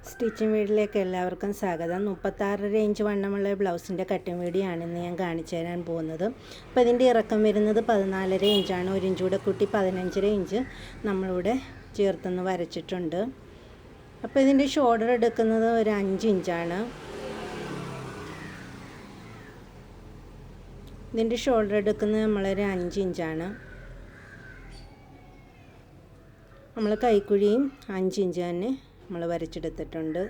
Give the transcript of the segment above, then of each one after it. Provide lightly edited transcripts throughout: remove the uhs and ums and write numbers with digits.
Stitching വീഡിയോയിലേക്ക് എല്ലാവർക്കും സ്വാഗതം. 36 ഇഞ്ച് വണ്ണമുള്ള ബ്ലൗസിൻ്റെ കട്ടിങ് വീഡിയോ ആണ് ഇന്ന് ഞാൻ കാണിച്ചു തരാൻ പോകുന്നത്. അപ്പോൾ ഇതിൻ്റെ ഇറക്കം വരുന്നത് 14.5 ഇഞ്ചാണ്. 1 ഇഞ്ച് കൂടെ കൂട്ടി 15.5 ഇഞ്ച് നമ്മളിവിടെ ചേർത്തൊന്ന് വരച്ചിട്ടുണ്ട്. അപ്പോൾ ഇതിൻ്റെ ഷോൾഡർ എടുക്കുന്നത് ഒരു 5 ഇഞ്ചാണ്. ഇതിൻ്റെ ഷോൾഡർ എടുക്കുന്നത് നമ്മളൊരു 5 ഇഞ്ചാണ്. നമ്മൾ കൈക്കുഴിയും 5 ഇഞ്ച് തന്നെ നമ്മൾ വരച്ചെടുത്തിട്ടുണ്ട്.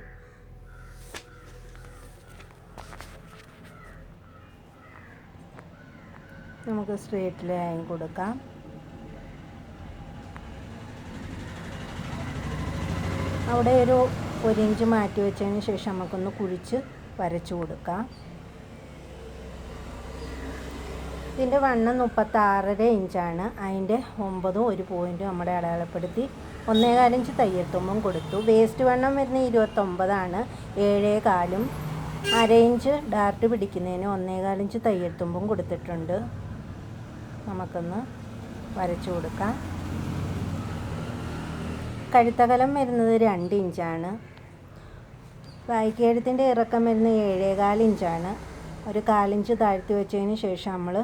നമുക്ക് സ്ട്രേറ്റ് ലൈൻ കൊടുക്കാം. അവിടെ ഒരു 1 ഇഞ്ച് മാറ്റി വെച്ചതിന് ശേഷം നമുക്കൊന്ന് കുഴിച്ച് വരച്ചു കൊടുക്കാം. ഇതിൻ്റെ വണ്ണം 36.5 ഇഞ്ചാണ്. അതിൻ്റെ 9 ഒരു പോയിൻറ്റ് നമ്മുടെ അടയാളപ്പെടുത്തി 1.25 ഇഞ്ച് തയ്യൽത്തുമ്പും കൊടുത്തു. വേസ്റ്റ് വണ്ണം വരുന്ന 29ആണ്. 7.25 1/2 ഇഞ്ച് ഡാർട്ട് പിടിക്കുന്നതിന് 1.25 ഇഞ്ച് തയ്യൽത്തുമ്പും കൊടുത്തിട്ടുണ്ട്. നമുക്കൊന്ന് വരച്ചു കൊടുക്കാം. കഴുത്തകലം വരുന്നത് 2 ഇഞ്ചാണ്. വായിക്കഴുത്തിൻ്റെ ഇറക്കം വരുന്നത് 7.25 ഇഞ്ചാണ്. ഒരു 1/4 ഇഞ്ച് താഴ്ത്തി വെച്ചതിന് ശേഷം നമ്മൾ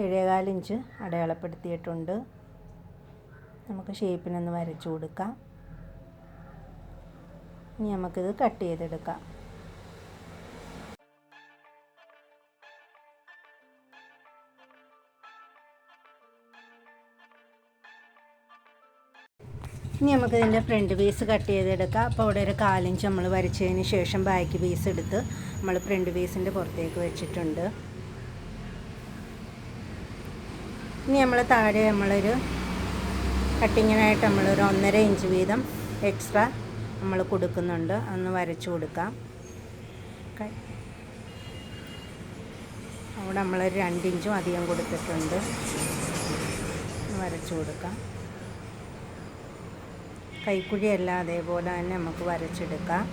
7.25 ഇഞ്ച് അടയാളപ്പെടുത്തിയിട്ടുണ്ട്. നമുക്ക് ഷേപ്പിനൊന്ന് വരച്ചു കൊടുക്കാം. ഇനി നമുക്കിത് കട്ട് ചെയ്തെടുക്കാം. ഇനി നമുക്കിതിൻ്റെ ഫ്രണ്ട് പീസ് കട്ട് ചെയ്തെടുക്കാം. അപ്പോൾ അവിടെ ഒരു 1/4 ഇഞ്ച് നമ്മൾ വരച്ചതിന് ശേഷം ബാക്ക് പീസ് എടുത്ത് നമ്മൾ ഫ്രണ്ട് പീസിൻ്റെ പുറത്തേക്ക് വെച്ചിട്ടുണ്ട്. ഇനി നമ്മൾ താഴെ നമ്മളൊരു കട്ടിങ്ങിനായിട്ട് നമ്മളൊരു 1.5 ഇഞ്ച് വീതം എക്സ്ട്രാ നമ്മൾ കൊടുക്കുന്നുണ്ട്. അതൊന്ന് വരച്ചു കൊടുക്കാം. അവിടെ നമ്മളൊരു 2 ഇഞ്ചും അധികം കൊടുത്തിട്ടുണ്ട്. വരച്ചു കൊടുക്കാം. കൈക്കുഴിയല്ല അതേപോലെ തന്നെ നമുക്ക് വരച്ചെടുക്കാം.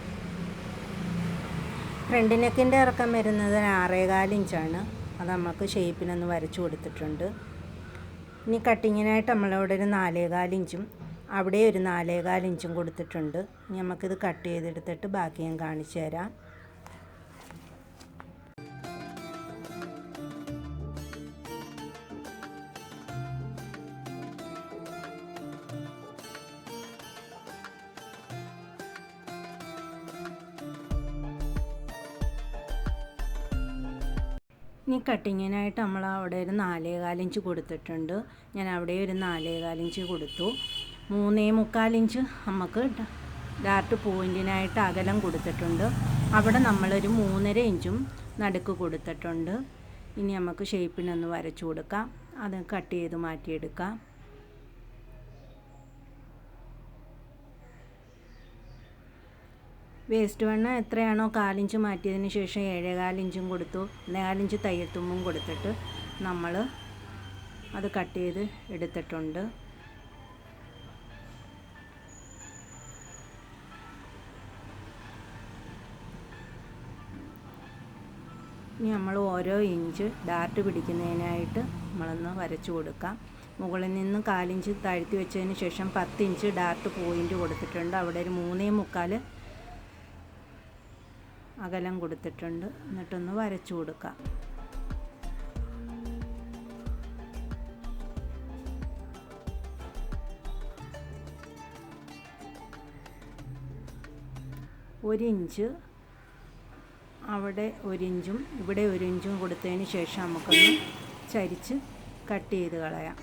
ഫ്രണ്ട് നെക്കിൻ്റെ ഇറക്കം വരുന്നത് 6.25 ഇഞ്ചാണ്. അത് നമുക്ക് ഷേപ്പിനൊന്ന് വരച്ചു കൊടുത്തിട്ടുണ്ട്. ഇനി കട്ടിങ്ങിനായിട്ട് നമ്മളവിടെ ഒരു 4.25 ഇഞ്ചും അവിടെ ഒരു 4.25 ഇഞ്ചും കൊടുത്തിട്ടുണ്ട്. ഇനി നമുക്കിത് കട്ട് ചെയ്തെടുത്തിട്ട് ബാക്കി ഞാൻ കാണിച്ചു തരാം. ഇനി കട്ടിങ്ങിനായിട്ട് നമ്മൾ അവിടെ ഒരു 4.25 ഇഞ്ച് കൊടുത്തിട്ടുണ്ട്. ഞാൻ അവിടെ ഒരു 4.25 ഇഞ്ച് കൊടുത്തു. 3.25 ഇഞ്ച് നമുക്ക് ഡാർട്ട് പോയിൻറ്റിനായിട്ട് അകലം കൊടുത്തിട്ടുണ്ട്. അവിടെ നമ്മളൊരു 3.5 ഇഞ്ചും നടുക്ക് കൊടുത്തിട്ടുണ്ട്. ഇനി നമുക്ക് ഷേപ്പിനൊന്ന് വരച്ചു കൊടുക്കാം. അത് കട്ട് ചെയ്ത് മാറ്റിയെടുക്കാം. വേസ്റ്റ് വണ്ണം എത്രയാണോ 1/4 ഇഞ്ച് മാറ്റിയതിന് ശേഷം 7.25 ഇഞ്ചും കൊടുത്തു. 1.25 ഇഞ്ച് തയ്യൽത്തുമ്പും കൊടുത്തിട്ട് നമ്മൾ അത് കട്ട് ചെയ്ത് എടുത്തിട്ടുണ്ട്. ഇനി നമ്മൾ ഓരോ ഇഞ്ച് ഡാർട്ട് പിടിക്കുന്നതിനായിട്ട് നമ്മളൊന്ന് വരച്ചു കൊടുക്കാം. മുകളിൽ നിന്ന് 1/4 ഇഞ്ച് താഴ്ത്തി വെച്ചതിന് ശേഷം 10 ഇഞ്ച് ഡാർട്ട് പോയിൻ്റ് കൊടുത്തിട്ടുണ്ട്. അവിടെ ഒരു 3.25 അകലം കൊടുത്തിട്ടുണ്ട്. എന്നിട്ടൊന്ന് വരച്ചു കൊടുക്കാം. ഒരു ഇഞ്ച് അവിടെ 1 ഇഞ്ചും ഇവിടെ 1 ഇഞ്ചും കൊടുത്തതിന് ശേഷം നമുക്കൊന്ന് ചരിച്ച് കട്ട് ചെയ്ത് കളയാം.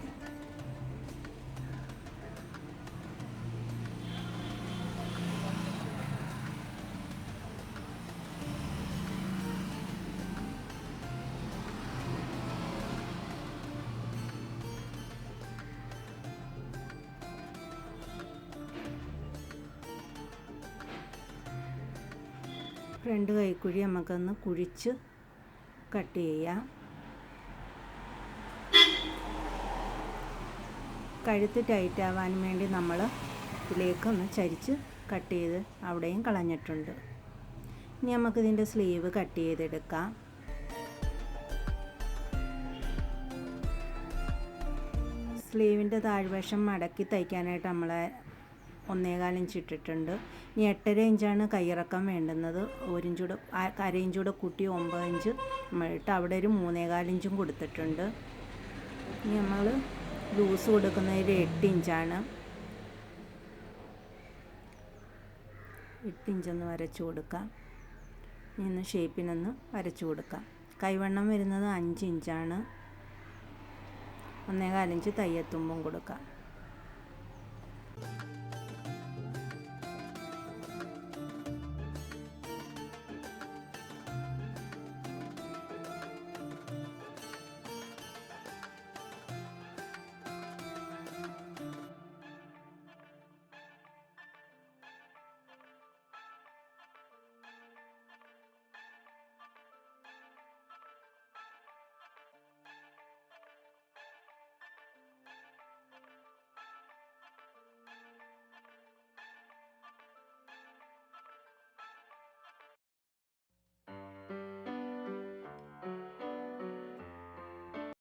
ഫ്രണ്ട് കൈക്കുഴി നമുക്കൊന്ന് കുഴിച്ച് കട്ട് ചെയ്യാം. കഴുത്ത് ടൈറ്റ് ആവാൻ വേണ്ടി നമ്മൾ ഇതിലേക്കൊന്ന് ചരിച്ച് കട്ട് ചെയ്ത് അവിടെയും കളഞ്ഞിട്ടുണ്ട്. ഇനി നമുക്കിതിൻ്റെ സ്ലീവ് കട്ട് ചെയ്തെടുക്കാം. സ്ലീവിൻ്റെ താഴ്വശം മടക്കി തയ്ക്കാനായിട്ട് നമ്മൾ 1.25 ഇഞ്ച് ഇട്ടിട്ടുണ്ട്. ഇനി 8.5 ഇഞ്ചാണ് കൈയിറക്കം വേണ്ടുന്നത്. 1 ഇഞ്ച് കൂടെ 1/2 ഇഞ്ച് കൂടെ കൂട്ടി 9 ഇഞ്ച് നമ്മളിട്ട് അവിടെ ഒരു 3.25 ഇഞ്ചും കൊടുത്തിട്ടുണ്ട്. ഇനി നമ്മൾ ലൂസ് കൊടുക്കുന്നത് 8 ഇഞ്ചാണ്. 8 ഇഞ്ചൊന്ന് വരച്ച് കൊടുക്കാം. ഇനി ഷേപ്പിനൊന്ന് വരച്ച് കൊടുക്കാം. കൈവണ്ണം വരുന്നത് 5 ഇഞ്ചാണ്. 1.25 ഇഞ്ച് തയ്യൽത്തുമ്പും കൊടുക്കാം.